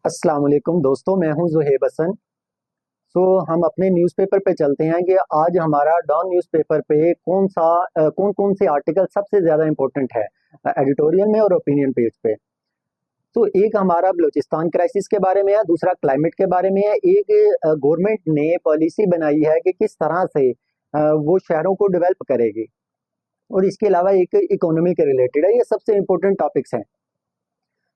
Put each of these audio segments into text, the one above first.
अस्सलाम वालेकुम दोस्तों, मैं हूं ज़ुहैब हसन। हम अपने न्यूज़पेपर पे चलते हैं कि आज हमारा डॉन न्यूज़पेपर पे कौन कौन से आर्टिकल सबसे ज़्यादा इम्पोर्टेंट है एडिटोरियल में और ओपिनियन पेज पे। तो एक हमारा बलूचिस्तान क्राइसिस के बारे में है, दूसरा क्लाइमेट के बारे में है, एक गवर्नमेंट ने पॉलिसी बनाई है कि किस तरह से वो शहरों को डेवलप करेगी, और इसके अलावा एक इकोनॉमी के रिलेटेड है। ये सबसे इम्पोर्टेंट टॉपिक्स हैं।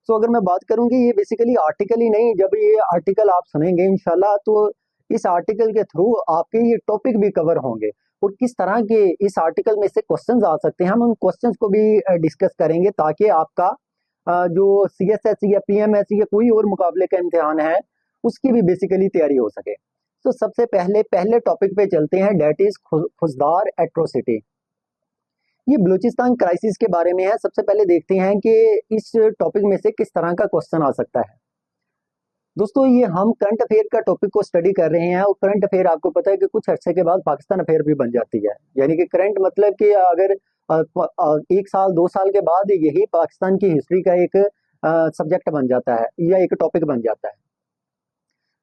अगर मैं बात करूं कि ये बेसिकली आर्टिकल ही नहीं, जब ये आर्टिकल आप सुनेंगे इंशाल्लाह, तो इस आर्टिकल के थ्रू आपके ये टॉपिक भी कवर होंगे, और किस तरह के इस आर्टिकल में से क्वेश्चंस आ सकते हैं, हम उन क्वेश्चंस को भी डिस्कस करेंगे, ताकि आपका जो सीएसएस या पीएमएस या कोई और मुकाबले का इम्तिहान है, उसकी भी बेसिकली तैयारी हो सके। सबसे पहले पहले टॉपिक पे चलते हैं, डेट इज खुजदार एट्रोसिटी। ये बलूचिस्तान क्राइसिस के बारे में है। सबसे पहले देखते हैं कि इस टॉपिक में से किस तरह का क्वेश्चन आ सकता है। दोस्तों, ये हम करंट अफेयर का टॉपिक को स्टडी कर रहे हैं, और करंट अफेयर आपको पता है कि कुछ अर्से के बाद पाकिस्तान अफेयर भी बन जाती है। यानी कि करंट मतलब कि अगर एक साल 2 साल के बाद यही पाकिस्तान की हिस्ट्री का एक सब्जेक्ट बन जाता है या एक टॉपिक बन जाता है।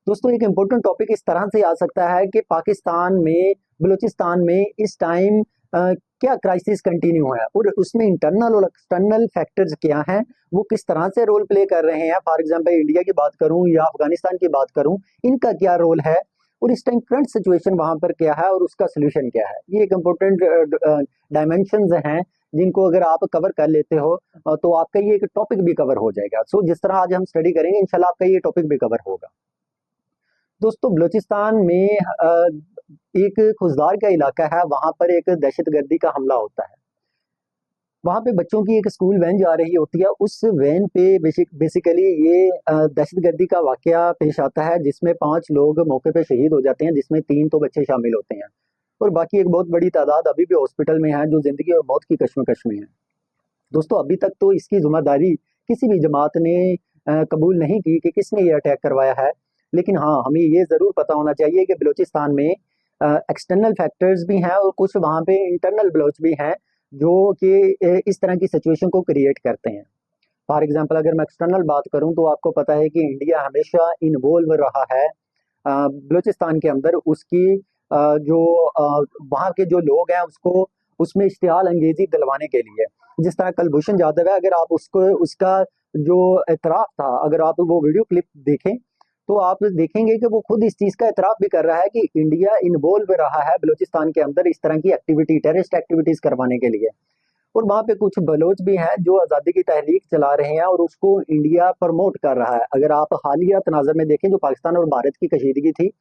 दोस्तों, एक इम्पोर्टेंट टॉपिक इस तरह से आ सकता है कि पाकिस्तान में, बलूचिस्तान में इस टाइम क्या क्राइसिस कंटिन्यू है, और उसमें इंटरनल और एक्सटर्नल फैक्टर्स क्या हैं, वो किस तरह से रोल प्ले कर रहे हैं। फॉर एग्जांपल इंडिया की बात करूं या अफगानिस्तान की बात करूं, इनका क्या रोल है, और इस टाइम करंट सिचुएशन वहां पर क्या है और उसका सोल्यूशन क्या है। ये एक इम्पोर्टेंट डायमेंशंस हैं, जिनको अगर आप कवर कर लेते हो तो आपका ये एक टॉपिक भी कवर हो जाएगा। जिस तरह आज हम स्टडी करेंगे, इंशाल्लाह आपका ये टॉपिक भी कवर होगा। दोस्तों, बलूचिस्तान में एक खुजदार का इलाका है, वहां पर एक दहशतगर्दी का हमला होता है। वहां पे बच्चों की एक स्कूल वैन जा रही होती है, उस वैन पे बेसिकली ये दहशतगर्दी का वाकया पेश आता है, जिसमें 5 लोग मौके पे शहीद हो जाते हैं, जिसमें 3 तो बच्चे शामिल होते हैं, और बाकी एक बहुत बड़ी तादाद अभी भी हॉस्पिटल में है, जो जिंदगी और मौत की कश्मकश में है। दोस्तों, अभी तक तो इसकी जिम्मेदारी किसी भी जमात ने कबूल नहीं की कि किसने ये अटैक करवाया है। लेकिन हाँ, हमें ये ज़रूर पता होना चाहिए कि बलूचिस्तान में एक्सटर्नल फैक्टर्स भी हैं, और कुछ वहाँ पे इंटरनल ब्लॉच भी हैं, जो कि इस तरह की सिचुएशन को क्रिएट करते हैं। फॉर एग्जांपल, अगर मैं एक्सटर्नल बात करूं, तो आपको पता है कि इंडिया हमेशा इन्वॉल्व रहा है बलूचिस्तान के अंदर। उसकी जो वहाँ के जो लोग हैं, उसको उसमें इश्तिहाल अंगेजी दिलवाने के लिए, जिस तरह कुलभूषण जाधव है, अगर आप उसको उसका जो एतराफ़ था, अगर आप वो वीडियो क्लिप देखें, तो आप देखेंगे कि वो खुद इस चीज़ का एतराफ़ भी कर रहा है कि इंडिया इन्वॉल्व रहा है बलूचिस्तान के अंदर इस तरह की एक्टिविटी, टेररिस्ट एक्टिविटीज़ करवाने के लिए। और वहाँ पे कुछ बलोच भी हैं जो आज़ादी की तहरीक चला रहे हैं, और उसको इंडिया प्रमोट कर रहा है। अगर आप हालिया तनाज़र में देखें, जो पाकिस्तान और भारत की कशीदगी थी,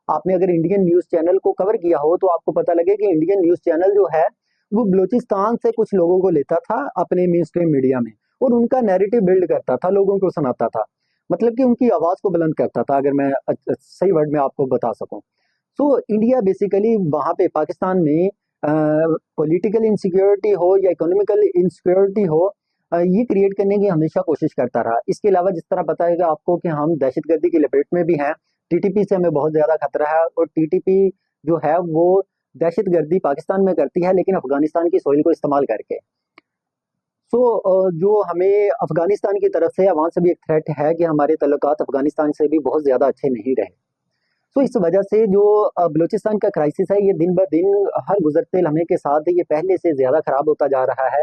आपने अगर इंडियन न्यूज़ चैनल को कवर किया हो, तो आपको पता लगे कि इंडियन न्यूज़ चैनल जो है, वो बलूचिस्तान से कुछ लोगों को लेता था अपने मेन स्ट्रीम मीडिया में, और उनका नैरेटिव बिल्ड करता था, लोगों को सुनाता था। मतलब कि उनकी आवाज़ को बुलंद करता था, अगर मैं सही वर्ड में आपको बता सकूँ। इंडिया बेसिकली वहाँ पे पाकिस्तान में पॉलिटिकल इंसिक्योरिटी हो या इकोनॉमिकल इंसिक्योरिटी हो, ये क्रिएट करने की हमेशा कोशिश करता रहा। इसके अलावा जिस तरह पता है कि आपको कि हम दहशतगर्दी की लपेट में भी हैं, टीटीपी से हमें बहुत ज़्यादा खतरा है, और टीटीपी जो है वो दहशतगर्दी पाकिस्तान में करती है, लेकिन अफगानिस्तान की सोइल को इस्तेमाल करके। जो हमें अफगानिस्तान की तरफ से, वहाँ से भी एक थ्रेट है कि हमारे तल्लुकात अफगानिस्तान से भी बहुत ज़्यादा अच्छे नहीं रहे। इस वजह से जो बलूचिस्तान का क्राइसिस है, ये दिन ब दिन हर गुजरते लम्हे के साथ ये पहले से ज़्यादा खराब होता जा रहा है।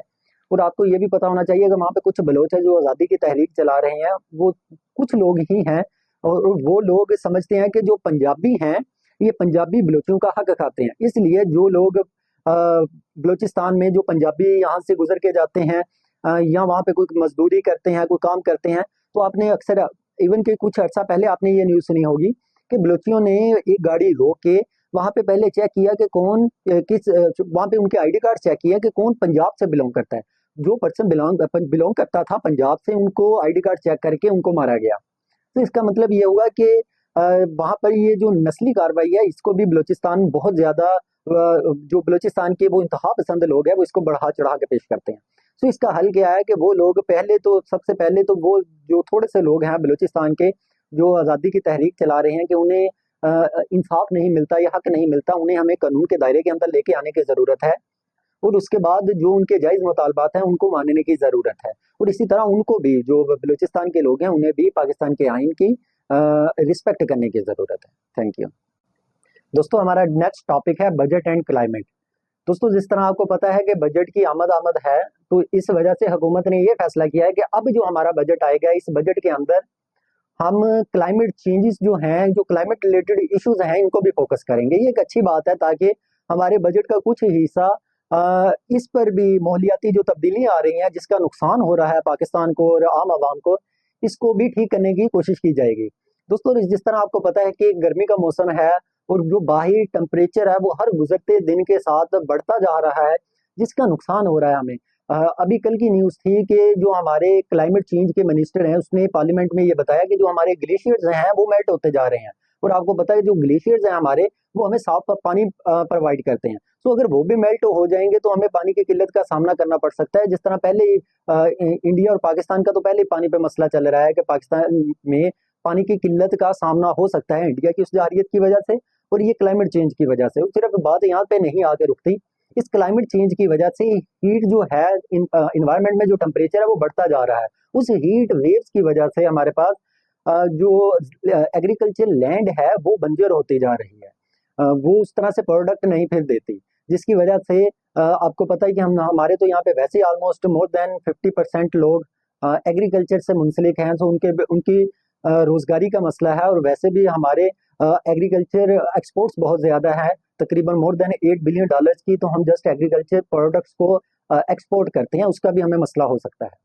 और आपको ये भी पता होना चाहिए कि वहाँ पे कुछ बलोच है जो आज़ादी की तहरीक चला रहे हैं, वो कुछ लोग ही हैं, और वो लोग समझते हैं कि जो पंजाबी हैं, ये पंजाबी बलोचों का हक खाते हैं। इसलिए जो लोग बलूचिस्तान में, जो पंजाबी यहाँ से गुजर के जाते हैं या वहाँ पे कोई मजदूरी करते हैं, कोई काम करते हैं, तो आपने अक्सर, इवन के कुछ अर्सा पहले आपने ये न्यूज़ सुनी होगी कि बलोचियों ने एक गाड़ी रोक के वहां पे पहले चेक किया कि कौन वहां पे उनके आईडी कार्ड चेक किया कि कौन पंजाब से बिलोंग करता है। जो पर्सन बिलोंग करता था पंजाब से, उनको आईडी कार्ड चेक करके उनको मारा गया। तो इसका मतलब ये हुआ कि वहां पर ये जो नस्ली कार्रवाई है, इसको भी बलूचिस्तान बहुत ज्यादा, जो बलूचिस्तान के वो इंतहा पसंद लोग हैं, वो इसको बढ़ा चढ़ा के पेश करते हैं। इसका हल क्या है कि वो लोग पहले तो, सबसे पहले तो वो जो थोड़े से लोग हैं बलूचिस्तान के, जो आज़ादी की तहरीक चला रहे हैं, कि उन्हें इंसाफ नहीं मिलता या हक नहीं मिलता, उन्हें हमें कानून के दायरे के अंदर लेके आने की ज़रूरत है, और उसके बाद जो उनके जायज़ मुतालबात हैं, उनको मानने की ज़रूरत है। और इसी तरह उनको भी, जो बलूचिस्तान के लोग हैं, उन्हें भी पाकिस्तान के आइन की रिस्पेक्ट करने की ज़रूरत है। Thank you. दोस्तों, हमारा नेक्स्ट टॉपिक है बजट एंड क्लाइमेट। दोस्तों, जिस तरह आपको पता है कि बजट की आमद है, तो इस वजह से हुकूमत ने ये फैसला किया है कि अब जो हमारा बजट आएगा, इस बजट के अंदर हम क्लाइमेट चेंजेस जो हैं, जो क्लाइमेट रिलेटेड इश्यूज हैं, इनको भी फोकस करेंगे। ये एक अच्छी बात है, ताकि हमारे बजट का कुछ हिस्सा इस पर भी, माहौलियाती जो तब्दीलियां आ रही हैं, जिसका नुकसान हो रहा है पाकिस्तान को और आम आवाम को, इसको भी ठीक करने की कोशिश की जाएगी। दोस्तों, जिस तरह आपको पता है कि गर्मी का मौसम है और जो बाहरी टेम्परेचर है वो हर गुजरते दिन के साथ बढ़ता जा रहा है, जिसका नुकसान हो रहा है हमें। अभी कल की न्यूज़ थी कि जो हमारे क्लाइमेट चेंज के मिनिस्टर हैं, उसने पार्लियामेंट में ये बताया कि जो हमारे ग्लेशियर्स हैं वो मेल्ट होते जा रहे हैं। और आपको पता है जो ग्लेशियर्स हैं हमारे, वो हमें साफ पानी प्रोवाइड करते हैं। तो अगर वो भी मेल्ट हो जाएंगे तो हमें पानी की किल्लत का सामना करना पड़ सकता है। जिस तरह पहले ही इंडिया और पाकिस्तान का तो पहले ही पानी पे मसला चल रहा है कि पाकिस्तान में पानी की किल्लत का सामना हो सकता है इंडिया की उस जारियत की वजह से और ये क्लाइमेट चेंज की वजह से। सिर्फ बात यहाँ पे नहीं आके रुकती, इस क्लाइमेट चेंज की वजह से हीट जो है, इन्वायरमेंट में जो टेम्परेचर है वो बढ़ता जा रहा है। उस हीट वेव्स की वजह से हमारे पास जो एग्रीकल्चर लैंड है वो बंजर होती जा रही है। वो उस तरह से प्रोडक्ट नहीं फिर देती, जिसकी वजह से आपको पता है कि हम हमारे तो यहाँ पे वैसे ऑलमोस्ट मोर देन 50% लोग एग्रीकल्चर से मुंसलिक हैं, तो उनकी रोजगारी का मसला है। और वैसे भी हमारे एग्रीकल्चर एक्सपोर्ट्स बहुत ज़्यादा है, तकरीबन मोर देन $8 बिलियन की, तो हम जस्ट एग्रीकल्चर प्रोडक्ट्स को एक्सपोर्ट करते हैं, उसका भी हमें मसला हो सकता है।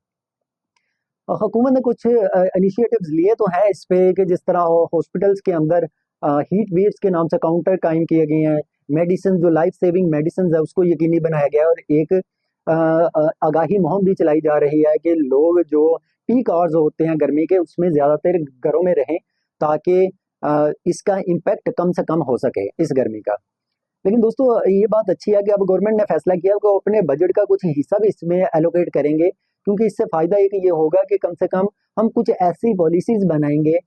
हुकूमत ने कुछ इनिशिएटिव्स लिए तो हैं इस पे, कि जिस तरह हॉस्पिटल्स के अंदर हीट वेव्स के नाम से काउंटर कायम किए गए हैं, मेडिसिन जो लाइफ सेविंग मेडिसिन है उसको यकीनी बनाया गया है, और एक आगाही मुहिम भी चलाई जा रही है कि लोग जो पीक आवर्स होते हैं गर्मी के, उसमें ज़्यादातर घरों में रहें, ताकि इसका इम्पैक्ट कम से कम हो सके इस गर्मी का। लेकिन दोस्तों, ये बात अच्छी है कि अब गवर्नमेंट ने फैसला किया कि वो अपने बजट का कुछ हिस्सा भी इसमें एलोकेट करेंगे, क्योंकि इससे फायदा एक ये होगा कि कम से कम हम कुछ ऐसी पॉलिसीज बनाएंगे,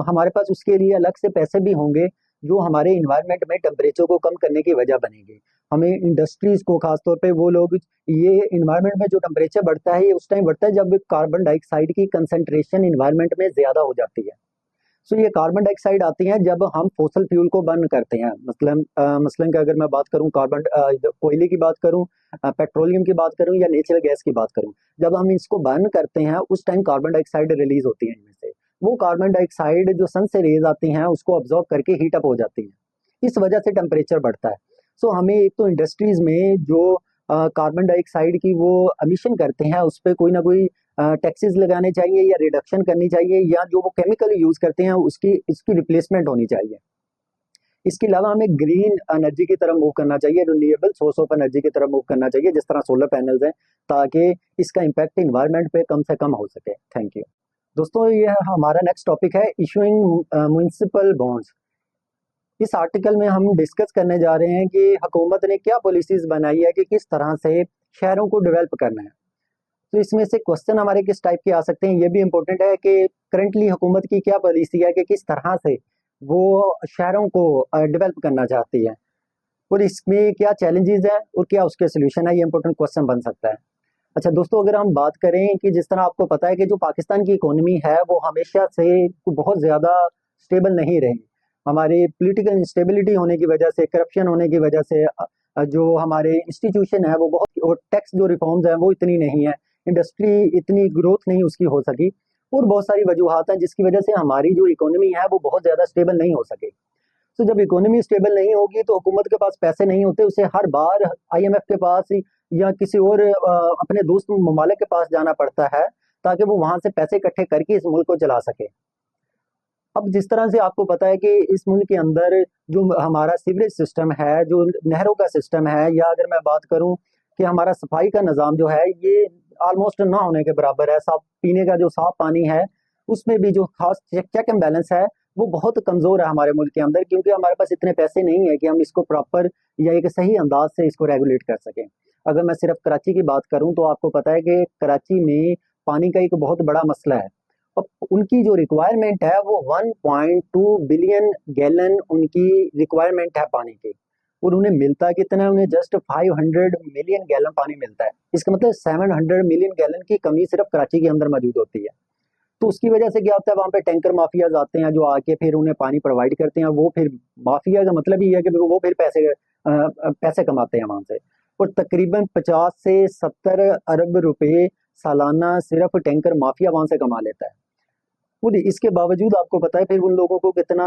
हमारे पास उसके लिए अलग से पैसे भी होंगे, जो हमारे इन्वायरमेंट में टेम्परेचर को कम करने की वजह बनेंगे। हमें इंडस्ट्रीज को, खासतौर पे वो लोग, ये इन्वायरमेंट में जो टेम्परेचर बढ़ता है, ये उस टाइम बढ़ता है जब कार्बन डाइऑक्साइड की कंसंट्रेशन इन्वायरमेंट में ज्यादा हो जाती है। सो ये कार्बन डाइऑक्साइड आती हैं जब हम फोसल फ्यूल को बर्न करते हैं। मसलन का अगर मैं बात करूं, कोयले की बात करूं, पेट्रोलियम की बात करूं या नेचुरल गैस की बात करूं, जब हम इसको बर्न करते हैं उस टाइम कार्बन डाइऑक्साइड रिलीज होती है इनमें से। वो कार्बन डाइऑक्साइड जो सन से रेज आती हैं उसको ऑब्जॉर्व करके हीट अप हो जाती हैं, इस वजह से टेम्परेचर बढ़ता है। सो हमें एक तो इंडस्ट्रीज में जो कार्बन डाइऑक्साइड की वो एमिशन करते हैं, उस पर कोई ना कोई टैक्सेस लगाने चाहिए या रिडक्शन करनी चाहिए, या जो वो केमिकल यूज करते हैं उसकी इसकी रिप्लेसमेंट होनी चाहिए। इसके अलावा हमें ग्रीन एनर्जी की तरफ मूव करना चाहिए, रिन्यूएबल सोर्स ऑफ एनर्जी की तरफ मूव करना चाहिए, जिस तरह सोलर पैनल्स हैं, ताकि इसका इम्पैक्ट इन्वायरमेंट पे कम से कम हो सके। Thank you. दोस्तों, ये हमारा नेक्स्ट टॉपिक है इशूइंग म्युनिसिपल बॉन्ड्स। इस आर्टिकल में हम डिस्कस करने जा रहे हैं कि हुकूमत ने क्या पॉलिसीज बनाई है कि किस तरह से शहरों को डेवलप करना है। तो इसमें से क्वेश्चन हमारे किस टाइप के आ सकते हैं, ये भी इम्पोर्टेंट है कि करंटली हुकूमत की क्या पॉलिसी है कि किस तरह से वो शहरों को डेवलप करना चाहती है, और इसमें क्या चैलेंजेस है और क्या उसके सोल्यूशन है, ये इंपॉर्टेंट क्वेश्चन बन सकता है। अच्छा दोस्तों, अगर हम बात करें कि जिस तरह आपको पता है कि जो पाकिस्तान की इकोनॉमी है वो हमेशा से बहुत ज़्यादा स्टेबल नहीं रही। हमारी पॉलिटिकल इंस्टेबिलिटी होने की वजह से, करप्शन होने की वजह से, जो हमारे इंस्टीट्यूशन है वो बहुत, और टैक्स जो रिफॉर्म्स हैं वो इतनी नहीं है, इंडस्ट्री इतनी ग्रोथ नहीं उसकी हो सकी, और बहुत सारी वजूहत हैं जिसकी वजह से हमारी जो इकोनॉमी है वो बहुत ज़्यादा स्टेबल नहीं हो सकी। तो जब इकोनॉमी स्टेबल नहीं होगी तो हुकूमत के पास पैसे नहीं होते, उसे हर बार IMF के पास या किसी और अपने दोस्त ममालिक के पास जाना पड़ता है, ताकि वो वहां से पैसे इकट्ठे करके इस मुल्क को चला सके। अब जिस तरह से आपको पता है कि इस मुल्क के अंदर जो हमारा सीवरेज सिस्टम है, जो नहरों का सिस्टम है, या अगर मैं बात करूं कि हमारा सफाई का निज़ाम जो है, ये ऑलमोस्ट ना होने के बराबर है। साफ पीने का जो साफ पानी है उसमें भी जो खास चेक एंड बैलेंस है वो बहुत कमज़ोर है हमारे मुल्क के अंदर, क्योंकि हमारे पास इतने पैसे नहीं है कि हम इसको प्रॉपर या एक सही अंदाज से इसको रेगुलेट कर सकें। अगर मैं सिर्फ कराची की बात करूं तो आपको पता है कि कराची में पानी का एक बहुत बड़ा मसला है, और उनकी जो रिक्वायरमेंट है वो 1.2 बिलियन गैलन उनकी रिक्वायरमेंट है पानी की, और उन्हें मिलता कितना है, उन्हें जस्ट 500 मिलियन गैलन पानी मिलता है। इसका मतलब 700 मिलियन गैलन की कमी सिर्फ कराची के अंदर मौजूद होती है। तो उसकी वजह से क्या होता है, वहाँ पे टैंकर माफियाज आते हैं जो आके फिर उन्हें पानी प्रोवाइड करते हैं। वो फिर माफिया का मतलब ही है कि वो फिर पैसे कमाते हैं वहां से। और तकरीबन 50 से 70 अरब रुपए सालाना सिर्फ टैंकर माफिया वहां से कमा लेता है। और इसके बावजूद आपको पता है फिर उन लोगों को कितना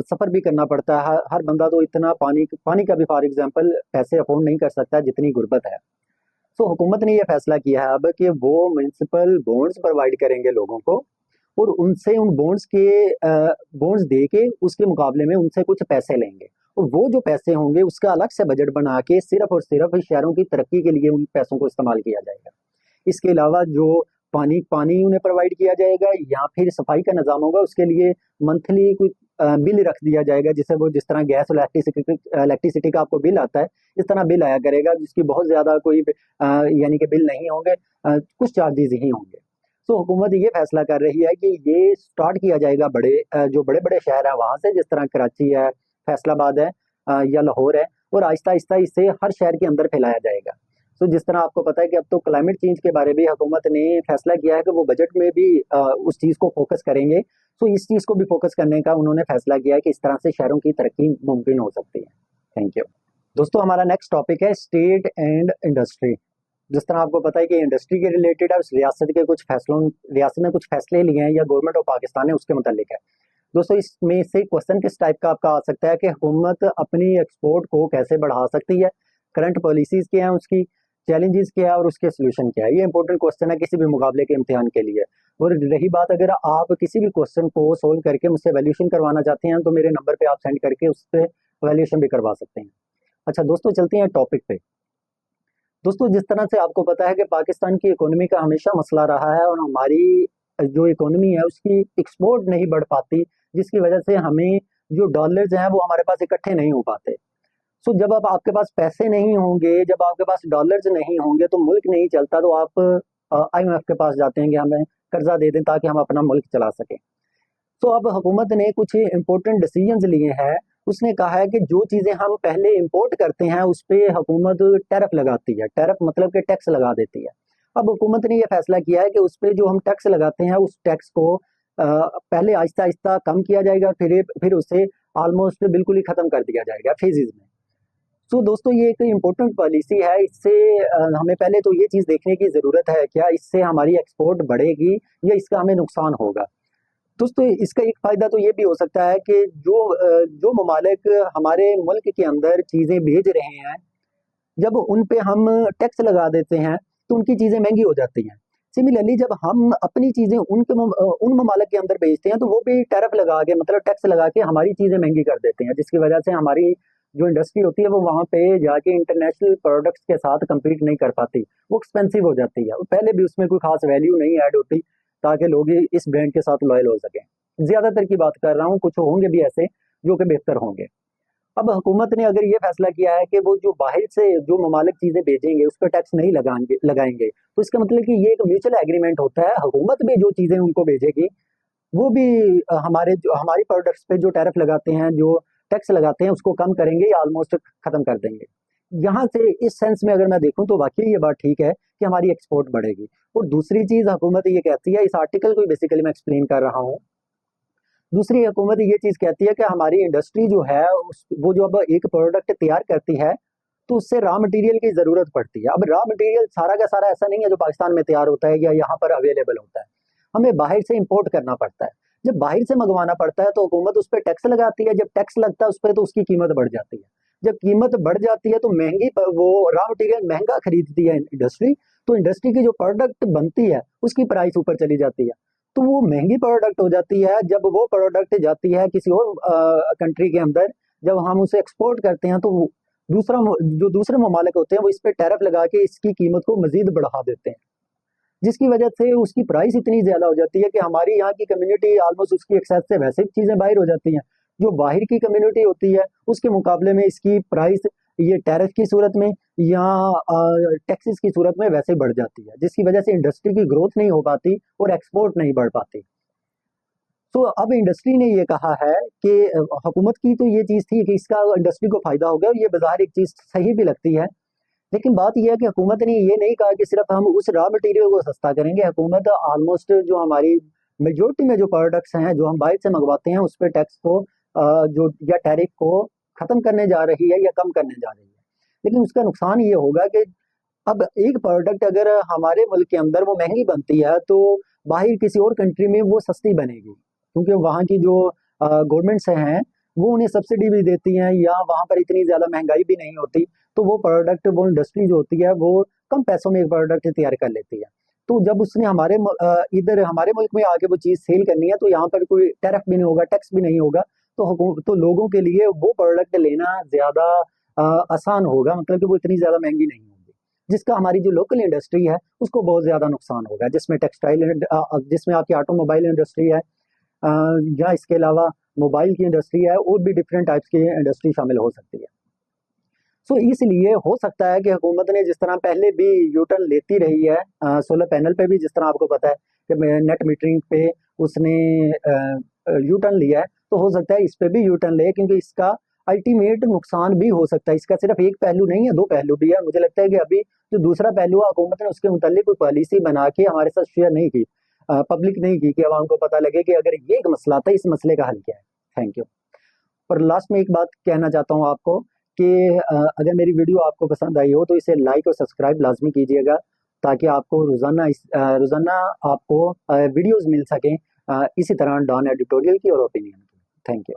सफर भी करना पड़ता है। हर बंदा तो इतना पानी पानी का भी फॉर एग्जाम्पल पैसे अफोर्ड नहीं कर सकता जितनी गुर्बत है। तो हुकूमत ने यह फैसला किया है अब कि वो म्यूनसिपल बॉन्ड्स प्रोवाइड करेंगे लोगों को, और उनसे उन बॉन्ड्स दे के उसके मुकाबले में उनसे कुछ पैसे लेंगे। और वो जो पैसे होंगे उसका अलग से बजट बना के सिर्फ और सिर्फ शहरों की तरक्की के लिए उन पैसों को इस्तेमाल किया जाएगा। इसके अलावा जो पानी पानी उन्हें प्रोवाइड किया जाएगा या फिर सफाई का निज़ाम होगा, उसके लिए मंथली कोई बिल रख दिया जाएगा, जिससे वो जिस तरह गैस और इलेक्ट्रिसिटी का आपको बिल आता है इस तरह बिल आया करेगा, जिसकी बहुत ज़्यादा कोई यानी कि बिल नहीं होंगे, कुछ चार्जेस ही होंगे। तो हुकूमत ये फैसला कर रही है कि ये स्टार्ट किया जाएगा जो बड़े बड़े शहर हैं वहाँ से, जिस तरह कराची है, फैसलाबाद है या लाहौर है, और आहिस्ता आहिस्ता इसे हर शहर के अंदर फैलाया जाएगा। तो जिस तरह आपको पता है कि अब तो क्लाइमेट चेंज के बारे में हुकूमत ने फैसला किया है कि वो बजट में भी उस चीज़ को फोकस करेंगे। तो इस चीज़ को भी फोकस करने का उन्होंने फैसला किया है कि इस तरह से शहरों की तरक्की मुमकिन हो सकती है। थैंक यू दोस्तों। हमारा नेक्स्ट टॉपिक है स्टेट एंड इंडस्ट्री। जिस तरह आपको पता है कि इंडस्ट्री के रिलेटेड है, उस रियासत ने कुछ फैसले लिए हैं या गवर्नमेंट ऑफ पाकिस्तान है उसके मुतालिक है। दोस्तों इसमें से क्वेश्चन किस टाइप का आपका आ सकता है कि हुकूमत अपनी एक्सपोर्ट को कैसे बढ़ा सकती है, करंट पॉलिसीज क्या है उसकी, चैलेंजेस क्या है और उसके सोल्यूशन क्या है। ये इंपॉर्टेंट क्वेश्चन है किसी भी मुकाबले के इम्तिहान के लिए। और रही बात, अगर आप किसी भी क्वेश्चन को सोल्व करके मुझसे वैल्यूएशन करवाना चाहते हैं तो मेरे नंबर पे आप सेंड करके उस पर वैल्यूएशन भी करवा सकते हैं। अच्छा दोस्तों, चलते हैं टॉपिक पे। दोस्तों जिस तरह से आपको पता है कि पाकिस्तान की इकोनॉमी का हमेशा मसला रहा है और हमारी जो इकोनॉमी है उसकी एक्सपोर्ट नहीं बढ़ पाती, जिसकी वजह से हमें जो डॉलर्स हैं वो हमारे पास इकट्ठे नहीं हो पाते। सो जब आप आपके पास पैसे नहीं होंगे, जब आपके पास डॉलर्स नहीं होंगे तो मुल्क नहीं चलता, तो आप IMF के पास जाते हैं कि हमें कर्जा दे दें ताकि हम अपना मुल्क चला सकें। तो अब हुकूमत ने कुछ इंपॉर्टेंट डिसीजंस लिए हैं। उसने कहा है कि जो चीज़ें हम पहले इंपोर्ट करते हैं उस पे हुकूमत टैरिफ लगाती है। टैरिफ मतलब कि टैक्स लगा देती है। अब हुकूमत ने यह फैसला किया है कि उस पे जो हम टैक्स लगाते हैं उस टैक्स को पहले आहिस्ता आहिस्ता कम किया जाएगा, फिर उसे ऑलमोस्ट बिल्कुल ही खत्म कर दिया जाएगा फेजेस में। तो दोस्तों ये एक इम्पोर्टेंट पॉलिसी है। इससे हमें पहले तो ये चीज़ देखने की ज़रूरत है क्या इससे हमारी एक्सपोर्ट बढ़ेगी या इसका हमें नुकसान होगा। दोस्तों इसका एक फायदा तो ये भी हो सकता है कि जो ममालिक हमारे मुल्क के अंदर चीजें भेज रहे हैं, जब उन पे हम टैक्स लगा देते हैं तो उनकी चीजें महंगी हो जाती हैं। सिमिलरली जब हम अपनी चीजें उन ममालिक के अंदर बेचते हैं तो वो भी टैरिफ लगा के मतलब टैक्स लगा के हमारी चीजें महंगी कर देते हैं, जिसकी वजह से हमारी जो इंडस्ट्री होती है वो वहाँ पे जाके इंटरनेशनल प्रोडक्ट्स के साथ compete नहीं कर पाती, वो एक्सपेंसिव हो जाती है। और पहले भी उसमें कोई खास वैल्यू नहीं ऐड होती ताकि लोग इस ब्रांड के साथ लॉयल हो सकें। ज्यादातर की बात कर रहा हूँ, कुछ होंगे भी ऐसे जो कि बेहतर होंगे। अब हुकूमत ने अगर ये फैसला किया है कि वो जो बाहर से जो ममालिक चीजें भेजेंगे उस पर टैक्स नहीं लगाएंगे, तो इसका मतलब कि ये एक म्यूचुअल एग्रीमेंट होता है। हुकूमत भी जो चीजें उनको भेजेगी वो भी हमारी प्रोडक्ट्स पे जो टैरिफ लगाते हैं, जो टैक्स लगाते हैं उसको कम करेंगे या ऑलमोस्ट खत्म कर देंगे। यहाँ से इस सेंस में अगर मैं देखूं तो वाकई ये बात ठीक है कि हमारी एक्सपोर्ट बढ़ेगी। और दूसरी चीज हुकूमत ये कहती है, इस आर्टिकल को बेसिकली मैं एक्सप्लेन कर रहा हूँ। दूसरी हुकूमत ये चीज कहती है कि हमारी इंडस्ट्री जो है वो जो अब एक प्रोडक्ट तैयार करती है तो उससे रॉ मटेरियल की जरूरत पड़ती है। अब रॉ मटेरियल सारा का सारा ऐसा नहीं है जो पाकिस्तान में तैयार होता है या यहाँ पर अवेलेबल होता है, हमें बाहर से इंपोर्ट करना पड़ता है। जब बाहर से मंगवाना पड़ता है तो हुकूमत उस पर टैक्स लगाती है। जब टैक्स लगता है उस पर तो उसकी कीमत बढ़ जाती है। जब कीमत बढ़ जाती है तो वो रॉ मटेरियल महंगा खरीदती है इंडस्ट्री, तो इंडस्ट्री की जो प्रोडक्ट बनती है उसकी प्राइस ऊपर चली जाती है, तो वो महंगी प्रोडक्ट हो जाती है। जब वो प्रोडक्ट जाती है किसी और कंट्री के अंदर, जब हम उसे एक्सपोर्ट करते हैं तो जो दूसरे ममालिक होते हैं वो इस पर टैरिफ लगा के इसकी कीमत को मजीद बढ़ा देते हैं, जिसकी वजह से उसकी प्राइस इतनी ज्यादा हो जाती है कि हमारी यहाँ की कम्युनिटी ऑलमोस्ट उसकी एक्सेस से वैसे चीजें बाहर हो जाती हैं। जो बाहर की कम्युनिटी होती है उसके मुकाबले में इसकी प्राइस ये टैरिफ की सूरत में या टैक्सेस की सूरत में वैसे बढ़ जाती है, जिसकी वजह से इंडस्ट्री की ग्रोथ नहीं हो पाती और एक्सपोर्ट नहीं बढ़ पाती। सो अब इंडस्ट्री ने ये कहा है कि हुकूमत की तो ये चीज़ थी कि इसका इंडस्ट्री को फ़ायदा होगा, ये बाज़ार एक चीज़ सही भी लगती है। लेकिन बात ये है कि हुकूमत ने ये नहीं कहा कि सिर्फ हम उस रॉ मटेरियल को सस्ता करेंगे। हुकूमत ऑलमोस्ट जो हमारी मेजोरिटी में जो प्रोडक्ट्स हैं जो हम बाहर से मंगवाते हैं उस पर टैक्स को जो या टैरिफ को ख़त्म करने जा रही है या कम करने जा रही है। लेकिन उसका नुकसान ये होगा कि अब एक प्रोडक्ट अगर हमारे मुल्क के अंदर वो महंगी बनती है तो बाहर किसी और कंट्री में वो सस्ती बनेगी, क्योंकि वहाँ की जो गवर्नमेंट्स हैं वो उन्हें सब्सिडी भी देती हैं या वहाँ पर इतनी ज़्यादा महंगाई भी नहीं होती, तो वो प्रोडक्ट वो इंडस्ट्री जो होती है वो कम पैसों में एक प्रोडक्ट तैयार कर लेती है। तो जब उसने इधर हमारे मुल्क में आके वो चीज़ सेल करनी है तो यहाँ पर कोई टैरिफ भी नहीं होगा, टैक्स भी नहीं होगा, तो लोगों के लिए वो प्रोडक्ट लेना ज़्यादा आसान होगा, मतलब कि वो इतनी ज़्यादा महंगी नहीं होगी, जिसका हमारी जो लोकल इंडस्ट्री है उसको बहुत ज़्यादा नुकसान होगा, जिसमें जिसमें आपकी ऑटोमोबाइल इंडस्ट्री है, या इसके अलावा मोबाइल की इंडस्ट्री है, और भी डिफरेंट टाइप्स की इंडस्ट्री शामिल हो सकती है। सो इसलिए हो सकता है कि हुकूमत ने जिस तरह पहले भी यू टर्न लेती रही है, सोलर पैनल पे भी जिस तरह आपको पता है कि नेट मीटरिंग पे उसने यू टर्न लिया है, तो हो सकता है इस पे भी यू टर्न ले, क्योंकि इसका अल्टीमेट नुकसान भी हो सकता है। इसका सिर्फ एक पहलू नहीं है, दो पहलू भी है। मुझे लगता है कि अभी जो दूसरा पहलू है हुकूमत ने उसके मुतालिक कोई पॉलिसी बना के हमारे साथ शेयर नहीं की, पब्लिक नहीं की, कि आवाम को पता लगे कि अगर ये एक मसला था, इस मसले का हल क्या है। Thank you. और लास्ट में एक बात कहना चाहता हूँ आपको कि अगर मेरी वीडियो आपको पसंद आई हो तो इसे लाइक और सब्सक्राइब लाजमी कीजिएगा, ताकि आपको रोज़ाना आपको वीडियोस मिल सकें इसी तरह डॉन एडिटोरियल की और ओपिनियन की। Thank you.